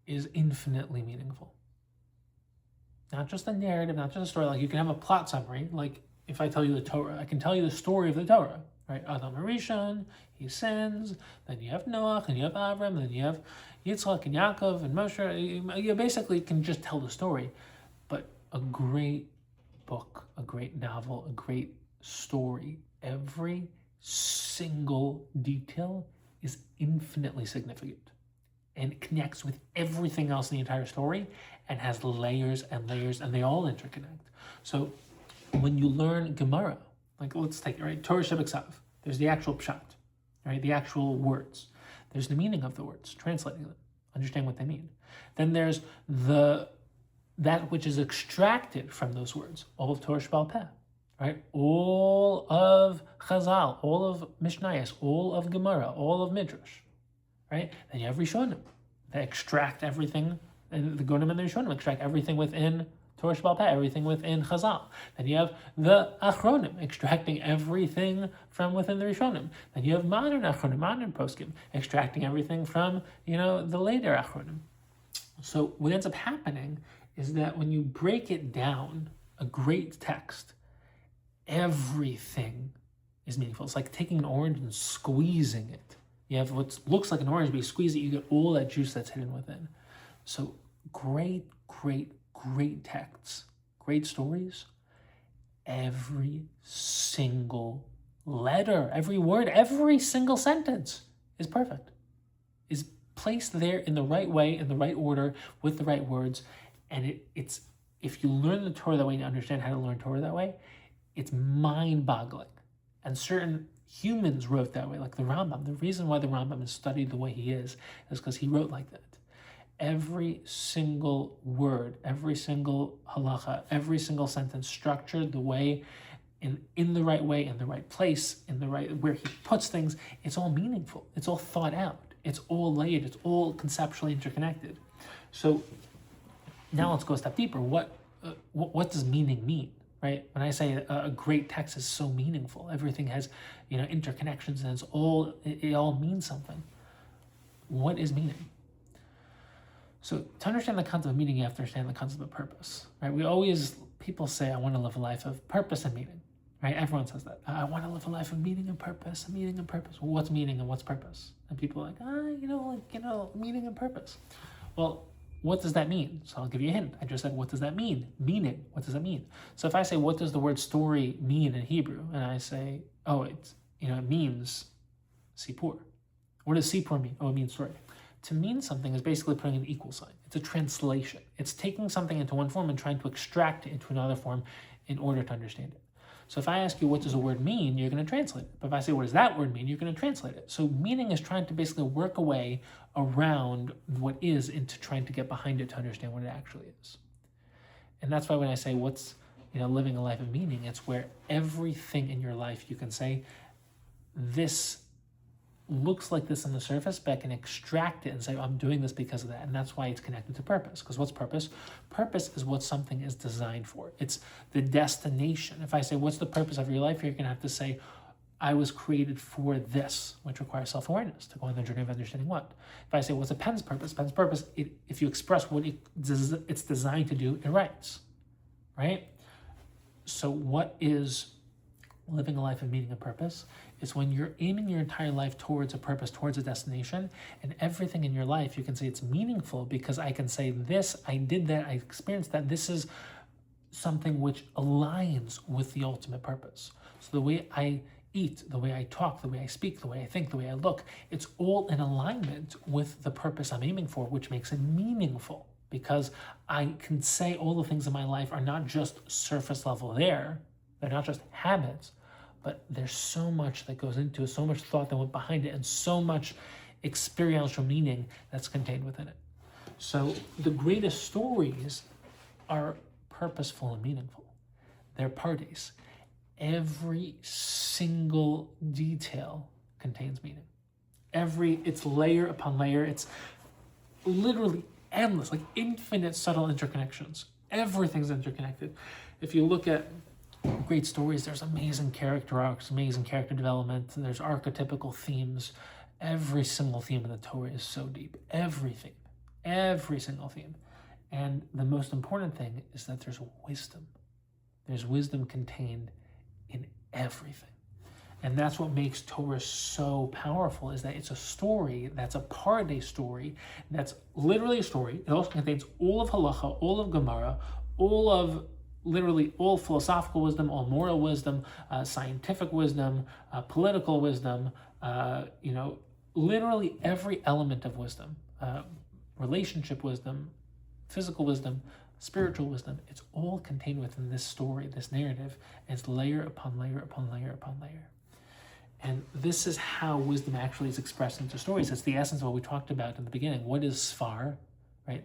Speaker 1: is infinitely meaningful. Not just a narrative, not just a story. Like you can have a plot summary. Like if I tell you the Torah, I can tell you the story of the Torah, right? Adam Harishon, he sins. Then you have Noach, and you have Avram, then you have Yitzchak and Yaakov and Moshe. You basically can just tell the story. But a great book, a great novel, a great story, every single detail is infinitely significant and connects with everything else in the entire story and has layers and layers, and they all interconnect. So when you learn Gemara, like let's take it, right? Torah Shebeksav, there's the actual pshat, right? The actual words. There's the meaning of the words, translating them, understanding what they mean. Then there's that which is extracted from those words, all of Torah Shebal Peh, right? All of Chazal, all of Mishnayos, all of Gemara, all of Midrash, right? Then you have Rishonim. They extract everything, and the Gonim and the Rishonim extract everything within Torah Shebal Peh, everything within Chazal. Then you have the Achronim extracting everything from within the Rishonim. Then you have modern Achronim, modern Poskim, extracting everything from, the later Achronim. So what ends up happening is that when you break it down, a great text, everything is meaningful. It's like taking an orange and squeezing it. You have what looks like an orange, but you squeeze it, you get all that juice that's hidden within. So great texts, great stories. Every single letter, every word, every single sentence is perfect. Is placed there in the right way, in the right order, with the right words. And it's if you learn the Torah that way and you understand how to learn Torah that way, it's mind-boggling. And certain humans wrote that way, like the Rambam. The reason why the Rambam is studied the way he is because he wrote like that. Every single word, every single halacha, every single sentence structured the way, in the right way, in the right place, in the right, where he puts things, it's all meaningful. It's all thought out. It's all layered. It's all conceptually interconnected. So Now let's go a step deeper. What does meaning mean, right? When I say a great text is so meaningful, everything has, interconnections, and it all means something. What is meaning? So to understand the concept of meaning, you have to understand the concept of purpose, right? People say, I want to live a life of purpose and meaning, right? Everyone says that. I want to live a life of meaning and purpose, meaning and purpose. Well, what's meaning and what's purpose? And people are like, meaning and purpose. Well, what does that mean? So I'll give you a hint. I just said, what does that mean? Meaning. What does that mean? So if I say, what does the word story mean in Hebrew? And I say, it means sipur. What does sipur mean? Oh, it means story. To mean something is basically putting an equal sign. It's a translation. It's taking something into one form and trying to extract it into another form in order to understand it. So if I ask you, what does a word mean? You're going to translate it. But if I say, what does that word mean? You're going to translate it. So meaning is trying to basically work a way around what is into trying to get behind it to understand what it actually is. And that's why when I say what's, living a life of meaning, it's where everything in your life you can say, this looks like this on the surface, but I can extract it and say, I'm doing this because of that. And that's why it's connected to purpose. Because what's purpose? Purpose is what something is designed for. It's the destination. If I say, what's the purpose of your life? You're going to have to say, I was created for this, which requires self-awareness to go on the journey of understanding what. If I say, what's a pen's purpose? Pen's purpose, if you express what it's designed to do, it writes, right? So what is living a life of meaning and purpose? Is when you're aiming your entire life towards a purpose, towards a destination, and everything in your life, you can say it's meaningful because I can say this, I did that, I experienced that. This is something which aligns with the ultimate purpose. So the way I eat, the way I talk, the way I speak, the way I think, the way I look, it's all in alignment with the purpose I'm aiming for, which makes it meaningful because I can say all the things in my life are not just surface level there, they're not just habits, but there's so much that goes into it, so much thought that went behind it, and so much experiential meaning that's contained within it. So the greatest stories are purposeful and meaningful. They're parties. Every single detail contains meaning. It's layer upon layer. It's literally endless, like infinite subtle interconnections. Everything's interconnected. If you look at great stories, there's amazing character arcs, amazing character development, and there's archetypical themes. Every single theme in the Torah is so deep. Every single theme. And the most important thing is that there's wisdom. There's wisdom contained in everything. And that's what makes Torah so powerful, is that it's a story that's a parday story, that's literally a story. It also contains all of halacha, all of Gemara, literally all philosophical wisdom, all moral wisdom, scientific wisdom, political wisdom, literally every element of wisdom, relationship wisdom, physical wisdom, spiritual wisdom. It's all contained within this story, this narrative, and it's layer upon layer upon layer upon layer. And this is how wisdom actually is expressed into stories. It's the essence of what we talked about in the beginning. What is sfar, right?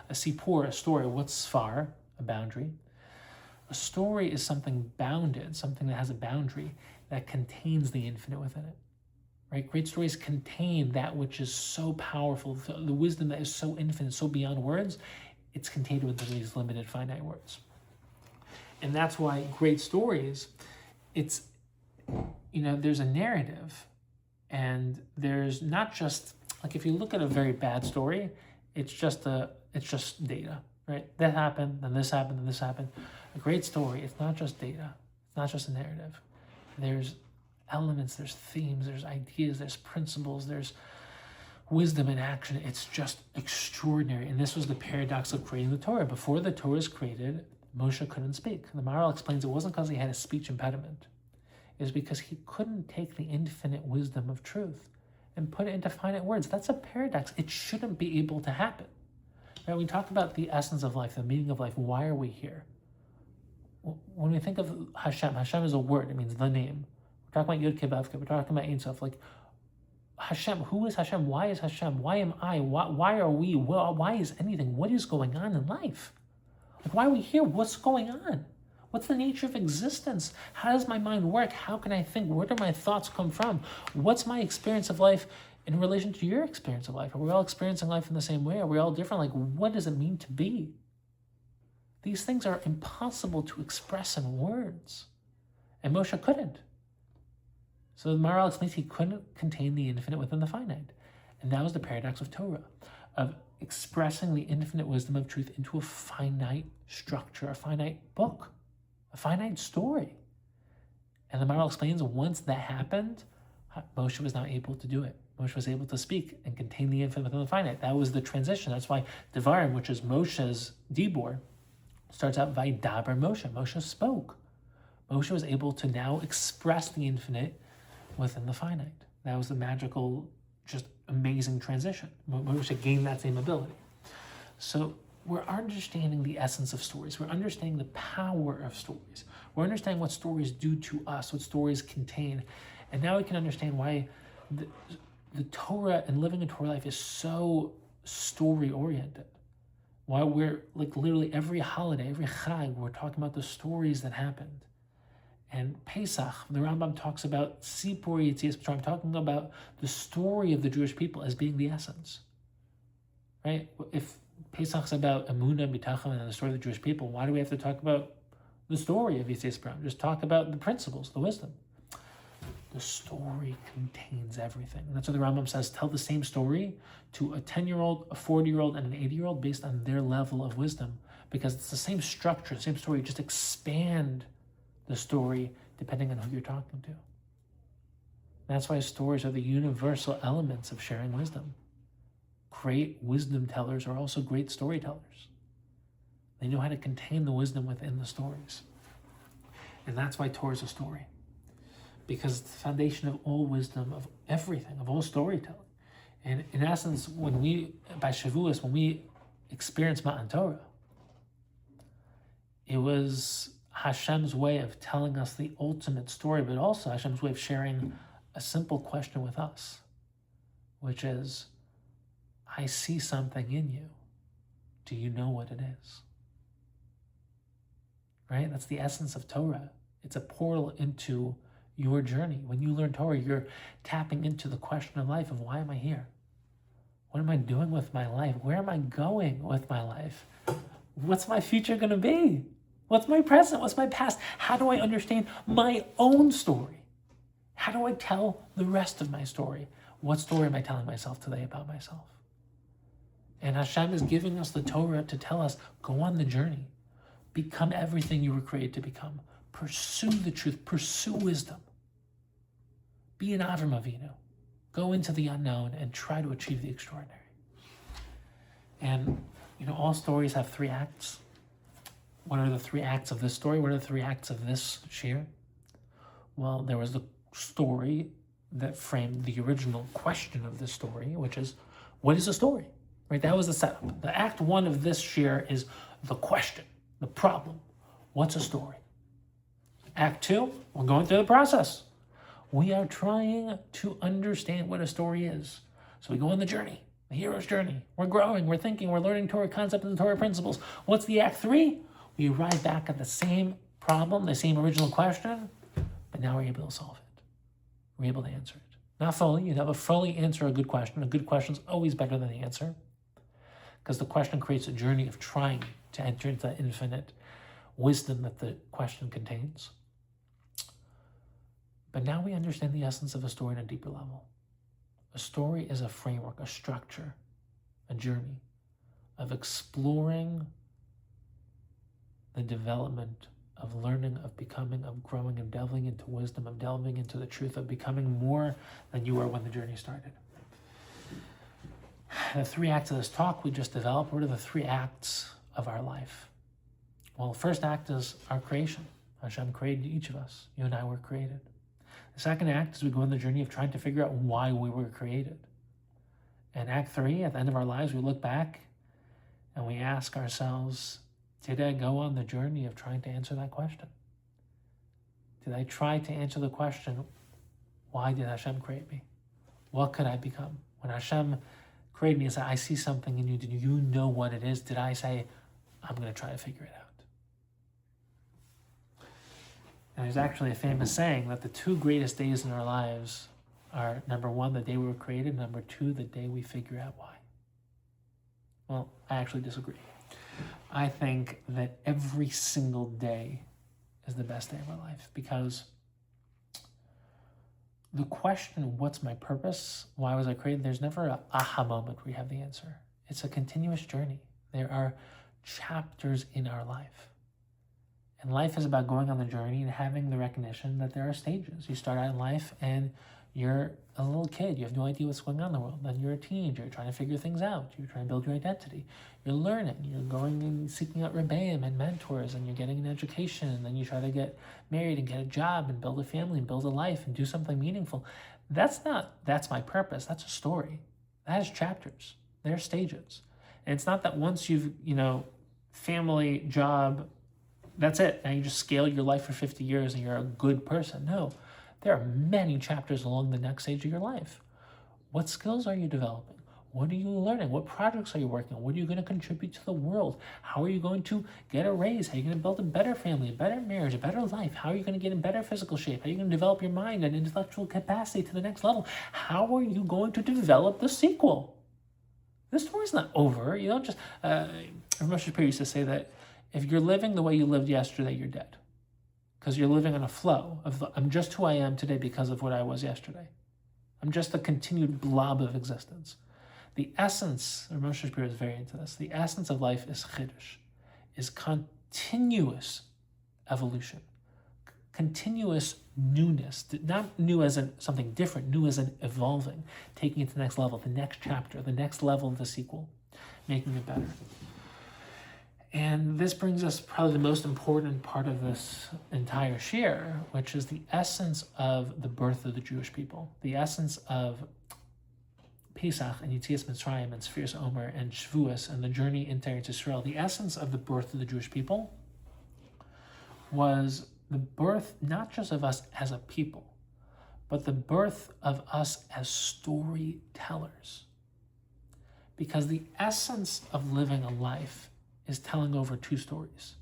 Speaker 1: A sipur, a story. What's sfar? A boundary. A story is something bounded, something that has a boundary that contains the infinite within it, right? Great stories contain that which is so powerful, the wisdom that is so infinite, so beyond words. It's contained within these limited, finite words. And that's why great stories, there's a narrative, and there's not just, like if you look at a very bad story, it's just data, right? That happened, then this happened, then this happened. A great story, it's not just data. It's not just a narrative. There's elements, there's themes, there's ideas, there's principles, there's wisdom in action. It's just extraordinary. And this was the paradox of creating the Torah. Before the Torah was created, Moshe couldn't speak. The Maharal explains it wasn't because he had a speech impediment. It was because he couldn't take the infinite wisdom of truth and put it into finite words. That's a paradox. It shouldn't be able to happen. Right? We talk about the essence of life, the meaning of life. Why are we here? When we think of Hashem, Hashem is a word. It means the name. We're talking about Yud Kei Vav Kei. We're talking about Ein Sof. Like, Hashem, who is Hashem? Why is Hashem? Why am I? Why are we? Why is anything? What is going on in life? Like, why are we here? What's going on? What's the nature of existence? How does my mind work? How can I think? Where do my thoughts come from? What's my experience of life in relation to your experience of life? Are we all experiencing life in the same way? Are we all different? Like, what does it mean to be? These things are impossible to express in words. And Moshe couldn't. So the Maharal explains he couldn't contain the infinite within the finite. And that was the paradox of Torah, of expressing the infinite wisdom of truth into a finite structure, a finite book, a finite story. And the Maharal explains once that happened, Moshe was now able to do it. Moshe was able to speak and contain the infinite within the finite. That was the transition. That's why Devarim, which is Moshe's Dibor, starts out Vaydaber Moshe. Moshe spoke. Moshe was able to now express the infinite within the finite. That was the magical, just amazing transition. Moshe gained that same ability. So we're understanding the essence of stories. We're understanding the power of stories. We're understanding what stories do to us, what stories contain. And now we can understand why the Torah and living a Torah life is so story-oriented. Why we're like literally every holiday, every Chag, we're talking about the stories that happened. And Pesach, the Rambam talks about Sipur Yetzias Mitzrayim. I'm talking about the story of the Jewish people as being the essence. Right? If Pesach's about Emunah, Bitachon, and the story of the Jewish people, why do we have to talk about the story of Yetzias Mitzrayim? Just talk about the principles, the wisdom. The story contains everything. And that's what the Rambam says, tell the same story to a 10-year-old, a 40-year-old, and an 80-year-old based on their level of wisdom. Because it's the same structure, the same story, just expand the story depending on who you're talking to. That's why stories are the universal elements of sharing wisdom. Great wisdom tellers are also great storytellers. They know how to contain the wisdom within the stories. And that's why Torah is a story. Because it's the foundation of all wisdom, of everything, of all storytelling. And in essence, when we, by Shavuos, when we experience Matan Torah, it was Hashem's way of telling us the ultimate story, but also Hashem's way of sharing a simple question with us, which is, I see something in you. Do you know what it is? Right? That's the essence of Torah. It's a portal into your journey. When you learn Torah, you're tapping into the question of life of why am I here? What am I doing with my life? Where am I going with my life? What's my future going to be? What's my present? What's my past? How do I understand my own story? How do I tell the rest of my story? What story am I telling myself today about myself? And Hashem is giving us the Torah to tell us, go on the journey. Become everything you were created to become. Pursue the truth. Pursue wisdom. Be an Avram Avinu. Go into the unknown and try to achieve the extraordinary. And, all stories have 3 acts. What are the 3 acts of this story? What are the 3 acts of this shir? Well, there was the story that framed the original question of this story, which is, what is a story? Right? That was the setup. The act 1 of this shir is the question, the problem. What's a story? Act 2, we're going through the process. We are trying to understand what a story is. So we go on the journey, the hero's journey. We're growing, we're thinking, we're learning Torah concepts and Torah principles. What's the act 3? We arrive back at the same problem, the same original question, but now we're able to solve it. We're able to answer it. Not fully, you never fully answer a good question. A good question is always better than the answer, because the question creates a journey of trying to enter into that infinite wisdom that the question contains. But now we understand the essence of a story on a deeper level. A story is a framework, a structure, a journey of exploring the development of learning, of becoming, of growing, of delving into wisdom, of delving into the truth, of becoming more than you were when the journey started. The 3 acts of this talk we just developed, what are the 3 acts of our life? Well, the first act is our creation. Hashem created each of us. You and I were created. The second act is we go on the journey of trying to figure out why we were created. And act 3, at the end of our lives, we look back and we ask ourselves, did I go on the journey of trying to answer that question? Did I try to answer the question, why did Hashem create me? What could I become? When Hashem created me and said, I see something in you, did you know what it is? Did I say, I'm going to try to figure it out? And there's actually a famous saying that the 2 greatest days in our lives are, number 1, the day we were created, number 2, the day we figure out why. Well, I actually disagree. I think that every single day is the best day of our life, because the question, what's my purpose? Why was I created? There's never a aha moment where you have the answer. It's a continuous journey. There are chapters in our life. And life is about going on the journey and having the recognition that there are stages. You start out in life and you're a little kid. You have no idea what's going on in the world. Then you're a teenager. You're trying to figure things out. You're trying to build your identity. You're learning. You're going and seeking out rebbeim and mentors, and you're getting an education. And then you try to get married and get a job and build a family and build a life and do something meaningful. That's my purpose. That's a story. That has chapters. There are stages. And it's not that once you've, family, job, that's it. Now you just scale your life for 50 years and you're a good person. No, there are many chapters along the next stage of your life. What skills are you developing? What are you learning? What projects are you working on? What are you going to contribute to the world? How are you going to get a raise? How are you going to build a better family, a better marriage, a better life? How are you going to get in better physical shape? How are you going to develop your mind and intellectual capacity to the next level? How are you going to develop the sequel? This story's not over. You don't just... Moshe Shapiro used to say that if you're living the way you lived yesterday, you're dead. Because you're living on a flow of, I'm just who I am today because of what I was yesterday. I'm just a continued blob of existence. The essence, or Moshe Shapiro is very into this, the essence of life is chiddush, is continuous evolution, continuous newness, not new as in something different, new as in evolving, taking it to the next level, the next chapter, the next level of the sequel, making it better. And this brings us probably the most important part of this entire shir, which is the essence of the birth of the Jewish people, the essence of Pesach and Yetzias Mitzrayim and Sfiras Omer and Shavuos and the journey into Eretz Yisrael. The essence of the birth of the Jewish people was the birth not just of us as a people, but the birth of us as storytellers. Because the essence of living a life is telling over two stories.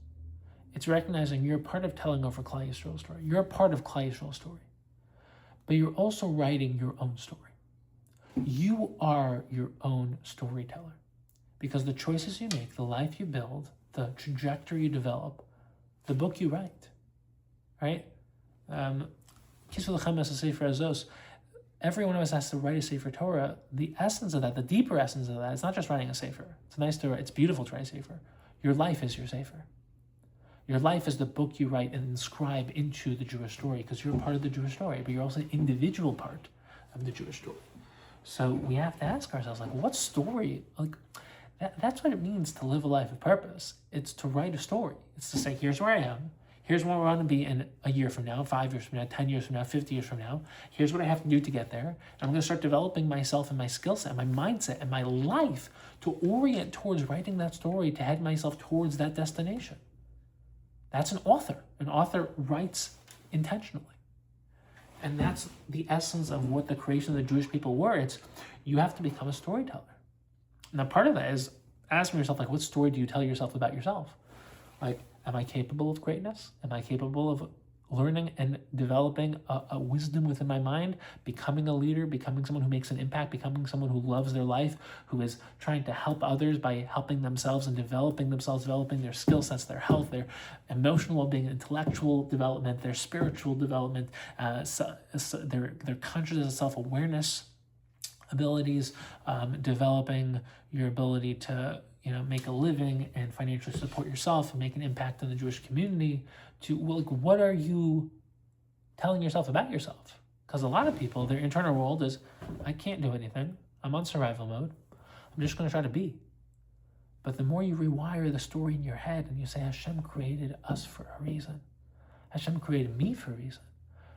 Speaker 1: It's recognizing you're a part of telling over Klal Yisrael's story. You're a part of Klal Yisrael's story. But you're also writing your own story. You are your own storyteller. Because the choices you make, the life you build, the trajectory you develop, the book you write, right? Every one of us has to write a Sefer Torah. The essence of that, the deeper essence of that, it's not just writing a Sefer. It's beautiful to write a Sefer. Your life is your Sefer. Your life is the book you write and inscribe into the Jewish story, because you're a part of the Jewish story, but you're also an individual part of the Jewish story. So we have to ask ourselves, what story? That's what it means to live a life of purpose. It's to write a story. It's to say, here's where I am. Here's where I want to be in a year from now, 5 years from now, 10 years from now, 50 years from now. Here's what I have to do to get there. And I'm going to start developing myself and my skill set, my mindset, and my life to orient towards writing that story, to head myself towards that destination. That's an author. An author writes intentionally. And that's the essence of what the creation of the Jewish people were. It's, you have to become a storyteller. Now, part of that is asking yourself, what story do you tell yourself about yourself? Am I capable of greatness? Am I capable of learning and developing a wisdom within my mind, becoming a leader, becoming someone who makes an impact, becoming someone who loves their life, who is trying to help others by helping themselves and developing themselves, developing their skill sets, their health, their emotional well-being, intellectual development, their spiritual development, their consciousness and self-awareness abilities, developing your ability to make a living and financially support yourself and make an impact in the Jewish community. What are you telling yourself about yourself? Because a lot of people, their internal world is, I can't do anything. I'm on survival mode. I'm just going to try to be. But the more you rewire the story in your head and you say, Hashem created us for a reason. Hashem created me for a reason.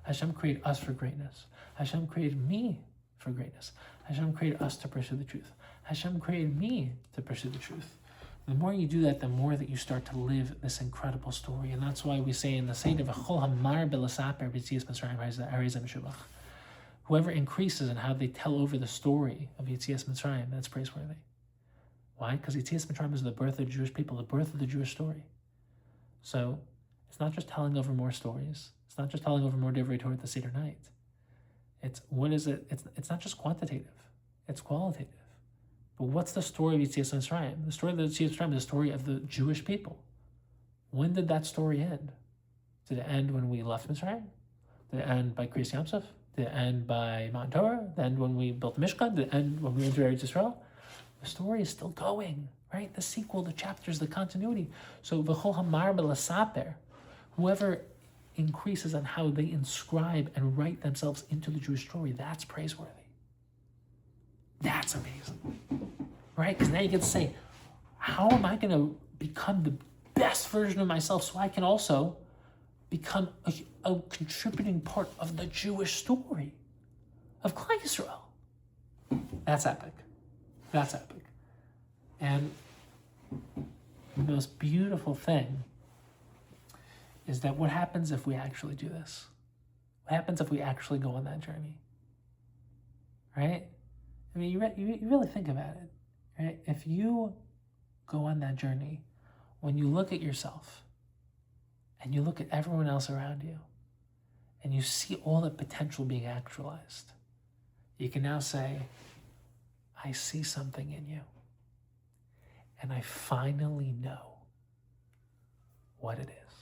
Speaker 1: Hashem created us for greatness. Hashem created me for greatness. Hashem created us to pursue the truth. Hashem created me to pursue the truth. The more you do that, the more that you start to live this incredible story. And that's why we say in the Seder, whoever increases in how they tell over the story of Yetzias Mitzrayim, that's praiseworthy. Why? Because Yetzias Mitzrayim is the birth of the Jewish people, the birth of the Jewish story. So it's not just telling over more stories. It's not just telling over more Divrei Torah at the Seder night. It's not just quantitative. It's qualitative. But what's the story of Yetzias Mitzrayim? The story of the Yetzias Mitzrayim is the story of the Jewish people. When did that story end? Did it end when we left Mitzrayim? Did it end by Kriyas Yamsuf? Did it end by Mount Torah? Did it end when we built the Mishkan? Did it end when we entered Eretz Yisrael? The story is still going, right? The sequel, the chapters, the continuity. So v'chol hamar b'lasaper, whoever increases on how they inscribe and write themselves into the Jewish story, that's praiseworthy. That's amazing, right? Because now you get to say, how am I going to become the best version of myself so I can also become a contributing part of the Jewish story of Klal Yisrael? That's epic. That's epic. And the most beautiful thing is that what happens if we actually do this? What happens if we actually go on that journey? Right? I mean, you really think about it, right? If you go on that journey, when you look at yourself and you look at everyone else around you and you see all the potential being actualized, you can now say, I see something in you and I finally know what it is.